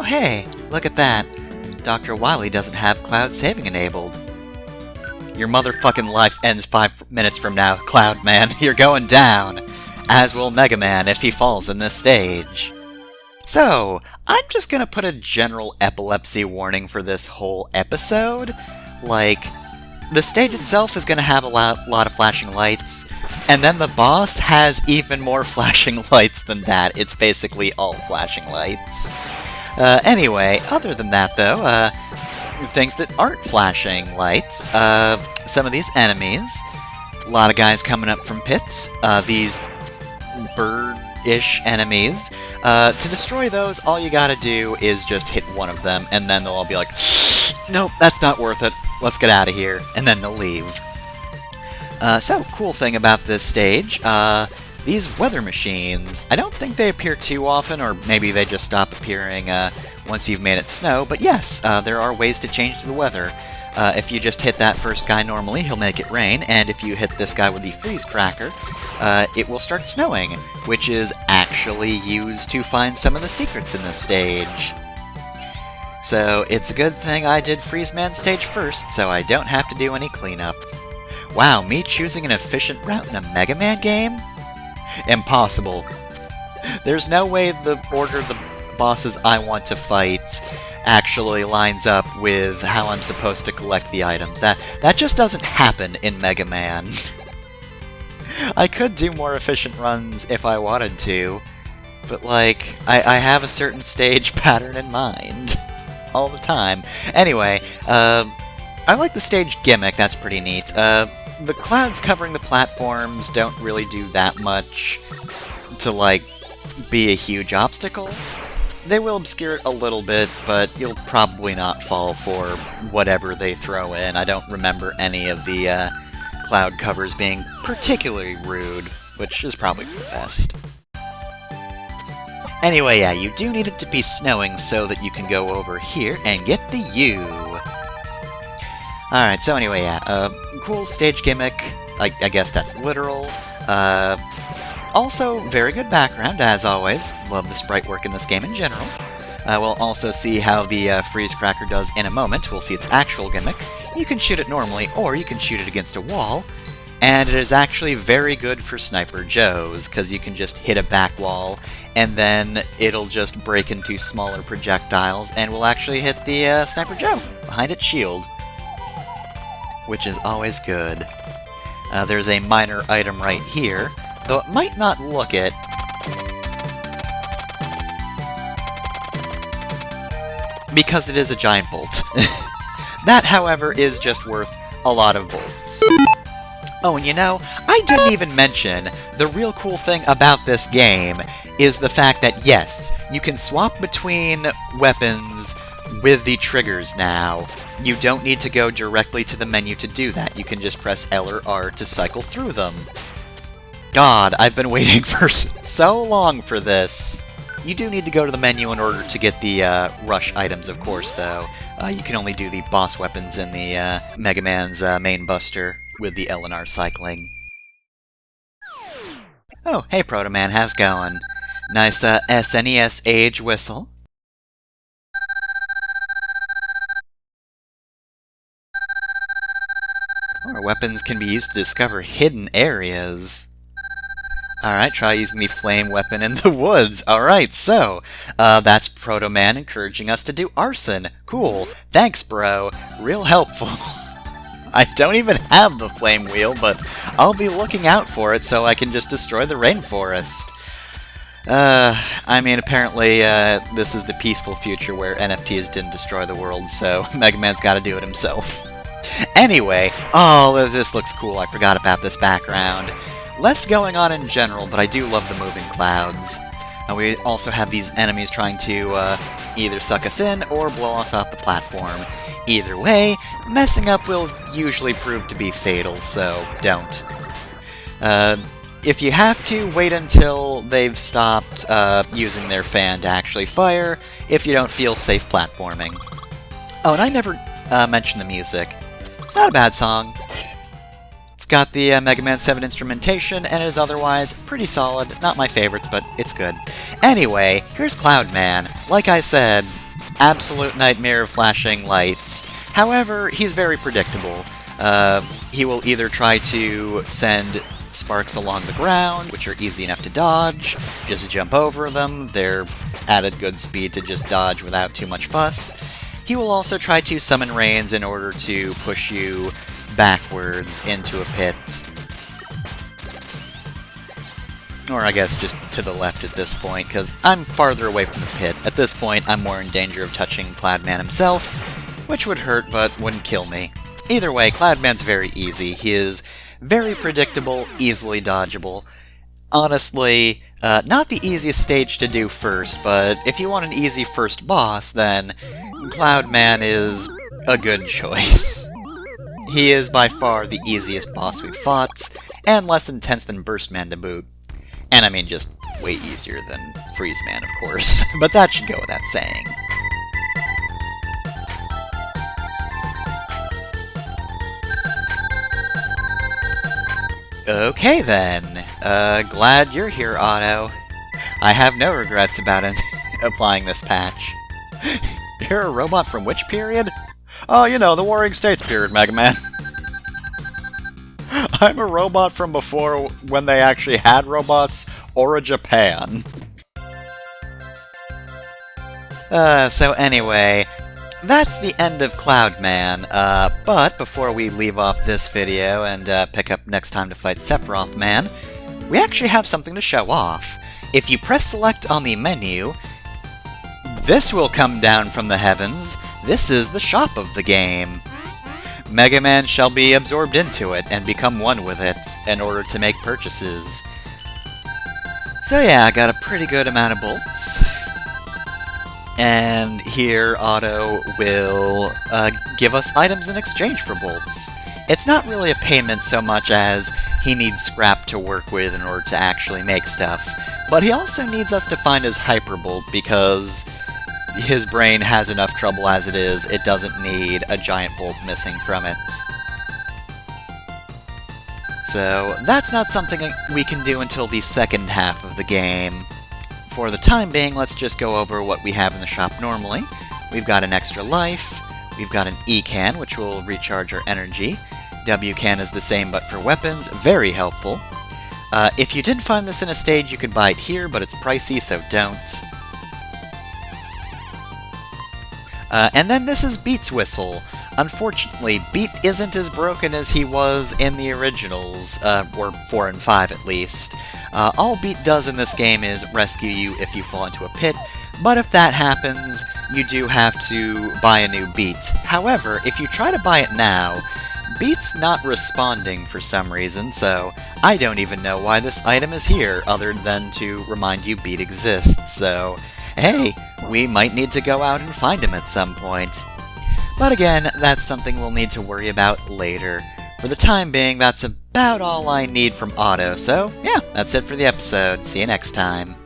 hey, look at that. Dr. Wily doesn't have Cloud saving enabled. Your motherfucking life ends 5 minutes from now, Cloud Man. You're going down. As will Mega Man if he falls in this stage. So, I'm just gonna put a general epilepsy warning for this whole episode. Like, the stage itself is gonna have a lot of flashing lights, and then the boss has even more flashing lights than that. It's basically all flashing lights. Anyway, other than that though, things that aren't flashing lights, some of these enemies, a lot of guys coming up from pits, these bird-ish enemies. To destroy those, all you gotta do is just hit one of them, and then they'll all be like, nope, that's not worth it, let's get out of here, and then they'll leave. So, cool thing about this stage, these weather machines, I don't think they appear too often, or maybe they just stop appearing once you've made it snow, but yes, there are ways to change the weather. If you just hit that first guy normally, he'll make it rain, and if you hit this guy with the freeze cracker, it will start snowing, which is actually used to find some of the secrets in this stage. So, it's a good thing I did Freeze Man stage first, so I don't have to do any cleanup. Wow, me choosing an efficient route in a Mega Man game? Impossible. There's no way the order of the bosses I want to fight actually lines up with how I'm supposed to collect the items. That just doesn't happen in Mega Man. I could do more efficient runs if I wanted to, but like, I have a certain stage pattern in mind all the time. Anyway, I like the stage gimmick, that's pretty neat. The clouds covering the platforms don't really do that much to, like, be a huge obstacle. They will obscure it a little bit, but you'll probably not fall for whatever they throw in. I don't remember any of the cloud covers being particularly rude, which is probably for the best. Anyway, yeah, you do need it to be snowing so that you can go over here and get the U. Alright, so anyway, yeah, cool stage gimmick, I guess that's literal. Also, very good background, as always. Love the sprite work in this game in general. We'll also see how the freeze cracker does in a moment. We'll see its actual gimmick. You can shoot it normally, or you can shoot it against a wall. And it is actually very good for Sniper Joes, because you can just hit a back wall, and then it'll just break into smaller projectiles, and will actually hit the Sniper Joe behind its shield, which is always good. There's a minor item right here, though it might not look it. Because it is a giant bolt. That, however, is just worth a lot of bolts. Oh, and you know, I didn't even mention the real cool thing about this game is the fact that, yes, you can swap between weapons with the triggers now. You don't need to go directly to the menu to do that. You can just press L or R to cycle through them. God, I've been waiting for so long for this. You do need to go to the menu in order to get the rush items, of course, though. You can only do the boss weapons in the Mega Man's main buster with the L and R cycling. Oh, hey Proto Man, how's it going? Nice SNES age whistle. Our weapons can be used to discover hidden areas. Alright, try using the flame weapon in the woods. Alright, so, that's Proto Man encouraging us to do arson. Cool. Thanks, bro. Real helpful. I don't even have the flame wheel, but I'll be looking out for it so I can just destroy the rainforest. I mean, apparently, this is the peaceful future where NFTs didn't destroy the world, so Mega Man's gotta do it himself. Anyway, oh, this looks cool. I forgot about this background. Less going on in general, but I do love the moving clouds. We also have these enemies trying to either suck us in or blow us off the platform. Either way, messing up will usually prove to be fatal, so don't. If you have to, wait until they've stopped using their fan to actually fire, if you don't feel safe platforming. Oh, and I never mentioned the music. It's not a bad song. It's got the Mega Man 7 instrumentation, and it is otherwise pretty solid. Not my favorites, but it's good. Anyway, here's Cloud Man. Like I said, absolute nightmare of flashing lights. However, he's very predictable. He will either try to send sparks along the ground, which are easy enough to dodge, just jump over them, they're at a good speed to just dodge without too much fuss. He will also try to summon rains in order to push you backwards into a pit. Or I guess just to the left at this point, because I'm farther away from the pit. At this point, I'm more in danger of touching Cloudman himself, which would hurt but wouldn't kill me. Either way, Cloudman's very easy. He is very predictable, easily dodgeable. Honestly, not the easiest stage to do first, but if you want an easy first boss, then Cloudman is a good choice. He is by far the easiest boss we've fought, and less intense than Burstman to boot. And I mean, just way easier than Freezeman, of course, but that should go without saying. Okay then, glad you're here, Otto. I have no regrets about applying this patch. You're a robot from which period? Oh, you know, the Warring States period, Mega Man. I'm a robot from before when they actually had robots, or a Japan. So anyway, that's the end of Cloudman, but before we leave off this video and pick up next time to fight Sephiroth Man, we actually have something to show off. If you press select on the menu, this will come down from the heavens. This is the shop of the game. Mega Man shall be absorbed into it and become one with it in order to make purchases. So yeah, I got a pretty good amount of bolts. And here Otto will give us items in exchange for bolts. It's not really a payment so much as he needs scrap to work with in order to actually make stuff. But he also needs us to find his Hyperbolt because his brain has enough trouble as it is, it doesn't need a giant bolt missing from it. So that's not something we can do until the second half of the game. For the time being, let's just go over what we have in the shop normally. We've got an extra life, we've got an E-can, which will recharge our energy. W-can is the same but for weapons, very helpful. If you did find this in a stage, you could buy it here, but it's pricey, so don't. And then this is Beat's whistle. Unfortunately, Beat isn't as broken as he was in the originals, or 4 and 5 at least. All Beat does in this game is rescue you if you fall into a pit, but if that happens, you do have to buy a new Beat. However, if you try to buy it now, Beat's not responding for some reason, so I don't even know why this item is here, other than to remind you Beat exists, so hey, we might need to go out and find him at some point. But again, that's something we'll need to worry about later. For the time being, that's about all I need from Otto, so yeah, that's it for the episode. See you next time.